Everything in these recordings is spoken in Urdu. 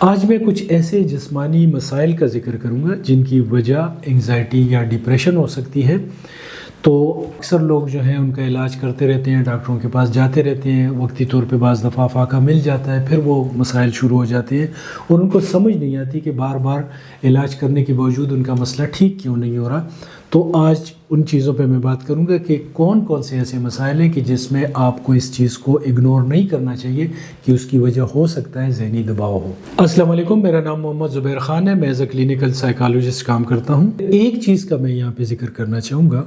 آج میں کچھ ایسے جسمانی مسائل کا ذکر کروں گا جن کی وجہ انگزائٹی یا ڈپریشن ہو سکتی ہے۔ تو اکثر لوگ جو ہیں ان کا علاج کرتے رہتے ہیں، ڈاکٹروں کے پاس جاتے رہتے ہیں، وقتی طور پہ بعض دفعہ فاقہ مل جاتا ہے، پھر وہ مسائل شروع ہو جاتے ہیں اور ان کو سمجھ نہیں آتی کہ بار بار علاج کرنے کے باوجود ان کا مسئلہ ٹھیک کیوں نہیں ہو رہا۔ تو آج ان چیزوں پہ میں بات کروں گا کہ کون کون سے ایسے مسائل ہیں کہ جس میں آپ کو اس چیز کو اگنور نہیں کرنا چاہیے کہ اس کی وجہ ہو سکتا ہے ذہنی دباؤ ہو۔ السلام علیکم، میرا نام محمد زبیر خان ہے، میں ایز اے کلینکل سائیکالوجسٹ کام کرتا ہوں۔ ایک چیز کا میں یہاں پہ ذکر کرنا چاہوں گا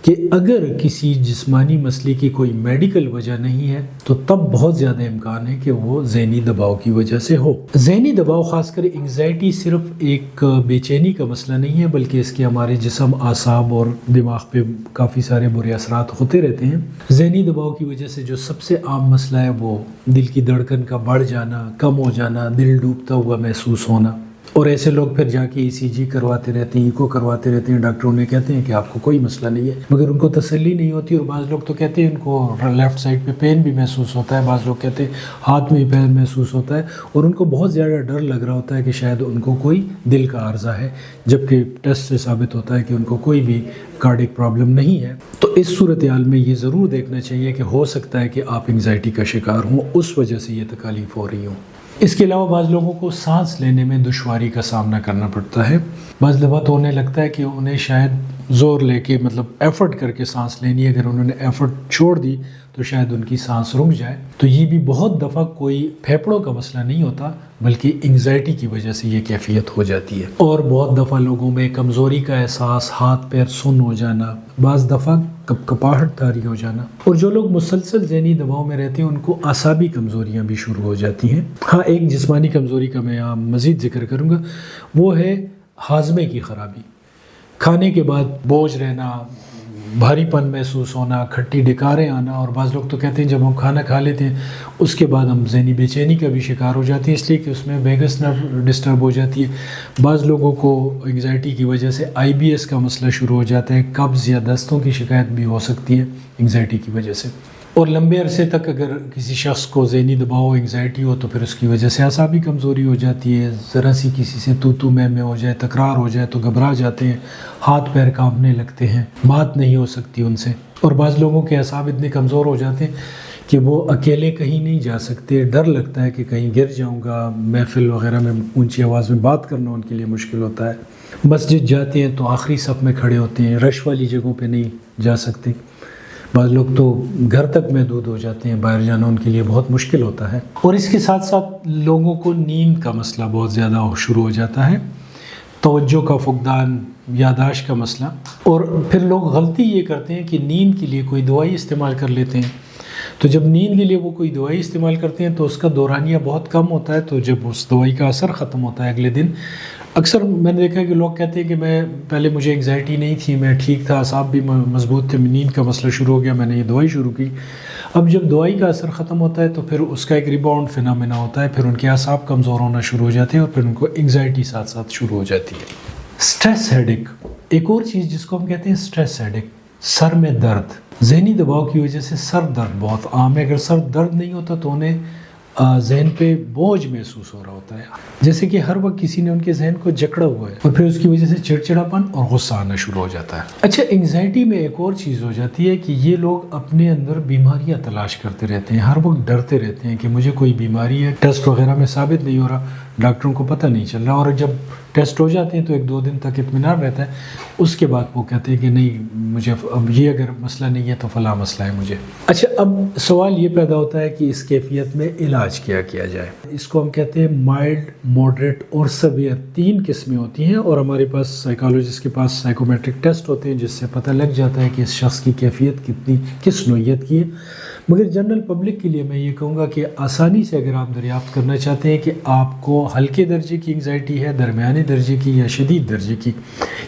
کہ اگر کسی جسمانی مسئلے کی کوئی میڈیکل وجہ نہیں ہے تو تب بہت زیادہ امکان ہے کہ وہ ذہنی دباؤ کی وجہ سے ہو۔ ذہنی دباؤ خاص کر انگزائٹی صرف ایک بے چینی کا مسئلہ نہیں ہے، بلکہ اس کے ہمارے جسم، اعصاب اور دماغ پہ کافی سارے برے اثرات ہوتے رہتے ہیں۔ ذہنی دباؤ کی وجہ سے جو سب سے عام مسئلہ ہے وہ دل کی دھڑکن کا بڑھ جانا، کم ہو جانا، دل ڈوبتا ہوا محسوس ہونا، اور ایسے لوگ پھر جا کے ECG کرواتے رہتے ہیں، ایکو کرواتے رہتے ہیں، ڈاکٹروں نے کہتے ہیں کہ آپ کو کوئی مسئلہ نہیں ہے، مگر ان کو تسلی نہیں ہوتی۔ اور بعض لوگ تو کہتے ہیں ان کو لیفٹ سائڈ پہ پین بھی محسوس ہوتا ہے، بعض لوگ کہتے ہیں ہاتھ میں پین محسوس ہوتا ہے، اور ان کو بہت زیادہ ڈر لگ رہا ہوتا ہے کہ شاید ان کو کوئی دل کا عارضہ ہے، جبکہ ٹیسٹ سے ثابت ہوتا ہے کہ ان کو کوئی بھی کارڈک پرابلم نہیں ہے۔ تو اس صورتحال میں یہ ضرور دیکھنا چاہیے کہ ہو سکتا ہے کہ آپ انگزائٹی کا شکار ہوں، اس وجہ سے یہ تکالیف ہو رہی ہوں۔ اس کے علاوہ بعض لوگوں کو سانس لینے میں دشواری کا سامنا کرنا پڑتا ہے۔ بعض دفعہ تو انہیں لگتا ہے کہ انہیں شاید زور لے کے ایفرٹ کر کے سانس لینی ہے، اگر انہوں نے ایفرٹ چھوڑ دی تو شاید ان کی سانس رک جائے۔ تو یہ بھی بہت دفعہ کوئی پھیپھڑوں کا مسئلہ نہیں ہوتا، بلکہ انگزائٹی کی وجہ سے یہ کیفیت ہو جاتی ہے۔ اور بہت دفعہ لوگوں میں کمزوری کا احساس، ہاتھ پیر سن ہو جانا، بعض دفعہ کپاہٹ طاری ہو جانا، اور جو لوگ مسلسل ذہنی دباؤ میں رہتے ہیں ان کو اعصابی کمزوریاں بھی شروع ہو جاتی ہیں۔ ہاں، ایک جسمانی کمزوری کا میں یہاں مزید ذکر کروں گا، وہ ہے ہاضمے کی خرابی۔ کھانے کے بعد بوجھ رہنا، بھاری پن محسوس ہونا، کھٹی ڈکاریں آنا، اور بعض لوگ تو کہتے ہیں جب ہم کھانا کھا لیتے ہیں اس کے بعد ہم ذہنی بے چینی کا بھی شکار ہو جاتے ہیں، اس لیے کہ اس میں ویگس نرو ڈسٹرب ہو جاتی ہے۔ بعض لوگوں کو انگزائٹی کی وجہ سے IBS کا مسئلہ شروع ہو جاتا ہے، قبض یا دستوں کی شکایت بھی ہو سکتی ہے انگزائٹی کی وجہ سے۔ اور لمبے عرصے تک اگر کسی شخص کو ذہنی دباؤ، انگزائٹی ہو تو پھر اس کی وجہ سے اعصابی کمزوری ہو جاتی ہے۔ ذرا سی کسی سے تو میں ہو جائے، تکرار ہو جائے تو گھبرا جاتے ہیں، ہاتھ پیر کانپنے لگتے ہیں، بات نہیں ہو سکتی ان سے۔ اور بعض لوگوں کے اعصاب اتنے کمزور ہو جاتے ہیں کہ وہ اکیلے کہیں نہیں جا سکتے، ڈر لگتا ہے کہ کہیں گر جاؤں گا، محفل وغیرہ میں اونچی آواز میں بات کرنا ان کے لیے مشکل ہوتا ہے۔ مسجد جاتے ہیں تو آخری صف میں کھڑے ہوتے ہیں، رش والی جگہوں پہ نہیں جا سکتے۔ بعض لوگ تو گھر تک محدود ہو جاتے ہیں، باہر جانا ان کے لیے بہت مشکل ہوتا ہے۔ اور اس کے ساتھ ساتھ لوگوں کو نیند کا مسئلہ بہت زیادہ شروع ہو جاتا ہے، توجہ کا فقدان، یادداشت کا مسئلہ۔ اور پھر لوگ غلطی یہ کرتے ہیں کہ نیند کے لیے کوئی دوائی استعمال کر لیتے ہیں، تو جب نیند کے لیے وہ کوئی دوائی استعمال کرتے ہیں تو اس کا دورانیہ بہت کم ہوتا ہے، تو جب اس دوائی کا اثر ختم ہوتا ہے اگلے دن، اکثر میں نے دیکھا ہے کہ لوگ کہتے ہیں کہ پہلے مجھے انگزائٹی نہیں تھی، میں ٹھیک تھا، اعصاب بھی مضبوط تھے، نیند کا مسئلہ شروع ہو گیا، میں نے یہ دوائی شروع کی۔ اب جب دوائی کا اثر ختم ہوتا ہے تو پھر اس کا ایک ریباؤنڈ فینامنا ہوتا ہے، پھر ان کے اعصاب کمزور ہونا شروع ہو جاتے ہیں اور پھر ان کو انگزائٹی ساتھ ساتھ شروع ہو جاتی ہے۔ سٹریس ہیڈک، ایک اور چیز جس کو ہم کہتے ہیں سٹریس ہیڈک، سر میں درد۔ ذہنی دباؤ کی وجہ سے سر درد بہت عام ہے۔ اگر سر درد نہیں ہوتا تو انہیں ذہن پہ بوجھ محسوس ہو رہا ہوتا ہے، جیسے کہ ہر وقت کسی نے ان کے ذہن کو جکڑا ہوا ہے، اور پھر اس کی وجہ سے چڑچڑاپن اور غصہ آنا شروع ہو جاتا ہے۔ اچھا، انگزائٹی میں ایک اور چیز ہو جاتی ہے کہ یہ لوگ اپنے اندر بیماریاں تلاش کرتے رہتے ہیں، ہر وقت ڈرتے رہتے ہیں کہ مجھے کوئی بیماری ہے، ٹیسٹ وغیرہ میں ثابت نہیں ہو رہا، ڈاکٹروں کو پتہ نہیں چل رہا، اور جب ٹیسٹ ہو جاتے ہیں تو 1-2 دن تک اطمینان رہتا ہے، اس کے بعد وہ کہتے ہیں کہ نہیں، مجھے اب یہ اگر مسئلہ نہیں ہے تو فلاں مسئلہ ہے مجھے۔ اچھا، اب سوال یہ پیدا ہوتا ہے کہ اس کیفیت میں علاج کیا جائے۔ اس کو ہم کہتے ہیں مائلڈ، ماڈریٹ اور سیویئر، 3 قسمیں ہوتی ہیں، اور ہمارے پاس سائیکالوجسٹ کے پاس سائیکومیٹرک ٹیسٹ ہوتے ہیں جس سے پتہ لگ جاتا ہے کہ اس شخص کی کیفیت کس نوعیت کی ہے۔ مگر جنرل پبلک کے لیے میں یہ کہوں گا کہ آسانی سے اگر آپ دریافت کرنا چاہتے ہیں کہ آپ کو ہلکے درجے کی انگزائٹی ہے، درمیانے درجے کی یا شدید درجے کی،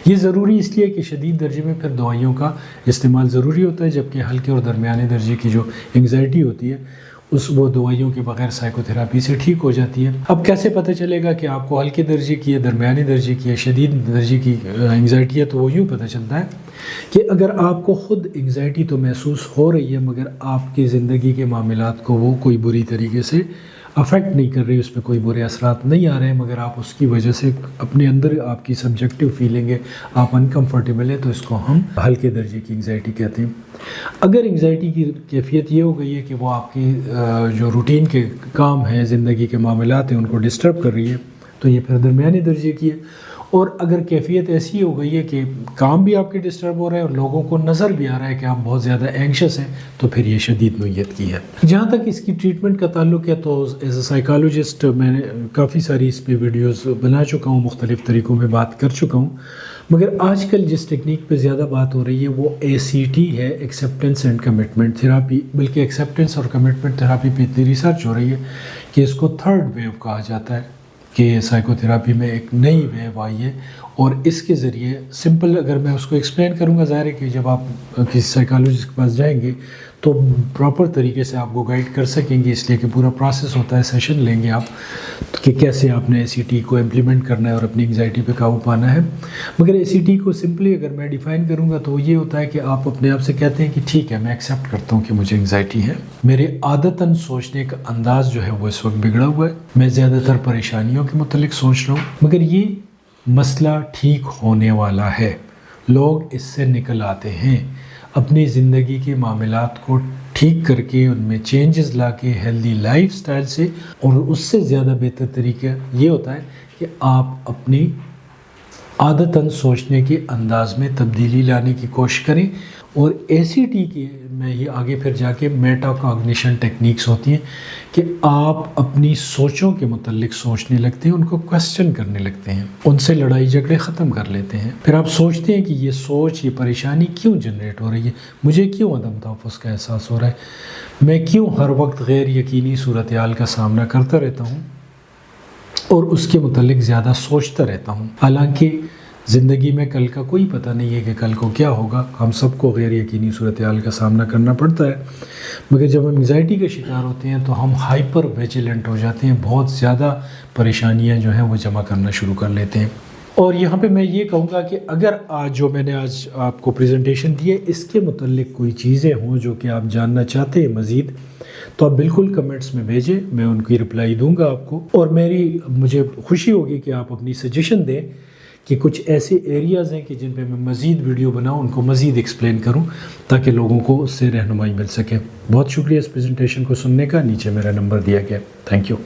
یہ ضروری اس لیے کہ شدید درجے میں پھر دوائیوں کا استعمال ضروری ہوتا ہے، جبکہ ہلکے اور درمیانے درجے کی جو انگزائٹی ہوتی ہے وہ دوائیوں کے بغیر سائیکو تھراپی سے ٹھیک ہو جاتی ہے۔ اب کیسے پتہ چلے گا کہ آپ کو ہلکے درجے کی ہے، درمیانے درجے کی ہے، شدید درجے کی انگزائٹی ہے؟ تو وہ یوں پتہ چلتا ہے کہ اگر آپ کو خود انگزائٹی تو محسوس ہو رہی ہے، مگر آپ کی زندگی کے معاملات کو وہ کوئی بری طریقے سے افیکٹ نہیں کر رہی، اس پہ کوئی برے اثرات نہیں آ رہے ہیں، مگر آپ اس کی وجہ سے اپنے اندر آپ کی سبجیکٹیو فیلنگ ہے، آپ انکمفرٹیبل ہیں، تو اس کو ہم ہلکے درجے کی انگزائٹی کہتے ہیں۔ اگر انگزائٹی کی کیفیت یہ ہو گئی ہے کہ وہ آپ کی جو روٹین کے کام ہیں، زندگی کے معاملات ہیں، ان کو ڈسٹرب کر رہی ہے، تو یہ پھر درمیانی درجے کی ہے۔ اور اگر کیفیت ایسی ہو گئی ہے کہ کام بھی آپ کے ڈسٹرب ہو رہا ہے اور لوگوں کو نظر بھی آ رہا ہے کہ آپ بہت زیادہ اینکشس ہیں، تو پھر یہ شدید نوعیت کی ہے۔ جہاں تک اس کی ٹریٹمنٹ کا تعلق ہے تو ایز اے سائیکالوجسٹ میں نے کافی ساری اس پہ ویڈیوز بنا چکا ہوں، مختلف طریقوں میں بات کر چکا ہوں، مگر آج کل جس ٹیکنیک پہ زیادہ بات ہو رہی ہے وہ ACT ہے، ایکسیپٹنس اینڈ کمٹمنٹ تھراپی، بلکہ ایکسیپٹنس اور کمٹمنٹ تھراپی پہ اتنی ریسرچ ہو رہی ہے کہ اس کو تھرڈ ویو کہا جاتا ہے، کہ سائیکو تھراپی میں ایک نئی ویو آئی ہے، اور اس کے ذریعے سمپل اگر میں اس کو ایکسپلین کروں گا، ظاہر ہے کہ جب آپ کسی سائیکالوجسٹ کے پاس جائیں گے تو پراپر طریقے سے آپ کو گائیڈ کر سکیں گے، اس لیے کہ پورا پروسیس ہوتا ہے، سیشن لیں گے آپ کہ کیسے آپ نے ACT کو امپلیمنٹ کرنا ہے اور اپنی انگزائٹی پہ قابو پانا ہے۔ مگر ACT کو سمپلی اگر میں ڈیفائن کروں گا تو یہ ہوتا ہے کہ آپ اپنے آپ سے کہتے ہیں کہ ٹھیک ہے، میں ایکسیپٹ کرتا ہوں کہ مجھے انگزائٹی ہے، میرے عادتاً سوچنے کا انداز جو ہے وہ اس وقت بگڑا ہوا ہے، میں زیادہ تر پریشانیوں کے متعلق سوچ رہا ہوں، مگر یہ مسئلہ ٹھیک ہونے والا ہے، لوگ اس سے نکل آتے ہیں، اپنی زندگی کے معاملات کو ٹھیک کر کے ان میں چینجز لا کے ہیلدی لائف سٹائل سے، اور اس سے زیادہ بہتر طریقہ یہ ہوتا ہے کہ آپ اپنی عادتاً سوچنے کے انداز میں تبدیلی لانے کی کوشش کریں۔ اور ACT کے میں یہ آگے پھر جا کے میٹا کاگنیشن ٹیکنیکس ہوتی ہیں کہ آپ اپنی سوچوں کے متعلق سوچنے لگتے ہیں، ان کو کویسچن کرنے لگتے ہیں، ان سے لڑائی جھگڑے ختم کر لیتے ہیں، پھر آپ سوچتے ہیں کہ یہ سوچ، یہ پریشانی کیوں جنریٹ ہو رہی ہے، مجھے کیوں عدم تحفظ کا احساس ہو رہا ہے، میں کیوں ہر وقت غیر یقینی صورتحال کا سامنا کرتا رہتا ہوں اور اس کے متعلق زیادہ سوچتا رہتا ہوں، حالانکہ زندگی میں کل کا کوئی پتہ نہیں ہے کہ کل کو کیا ہوگا، ہم سب کو غیر یقینی صورتحال کا سامنا کرنا پڑتا ہے، مگر جب ہم انگزائٹی کا شکار ہوتے ہیں تو ہم ہائپر ویجیلنٹ ہو جاتے ہیں، بہت زیادہ پریشانیاں جو ہیں وہ جمع کرنا شروع کر لیتے ہیں۔ اور یہاں پہ میں یہ کہوں گا کہ اگر آج جو میں نے آج آپ کو پریزنٹیشن دی ہے، اس کے متعلق کوئی چیزیں ہوں جو کہ آپ جاننا چاہتے ہیں مزید، تو آپ بالکل کمنٹس میں بھیجیں، میں ان کی رپلائی دوں گا آپ کو، اور مجھے خوشی ہوگی کہ آپ اپنی سجیشن دیں کہ کچھ ایسے ایریاز ہیں کہ جن پہ میں مزید ویڈیو بناؤں، ان کو مزید ایکسپلین کروں تاکہ لوگوں کو اس سے رہنمائی مل سکے۔ بہت شکریہ اس پریزنٹیشن کو سننے کا، نیچے میرا نمبر دیا گیا۔ Thank you.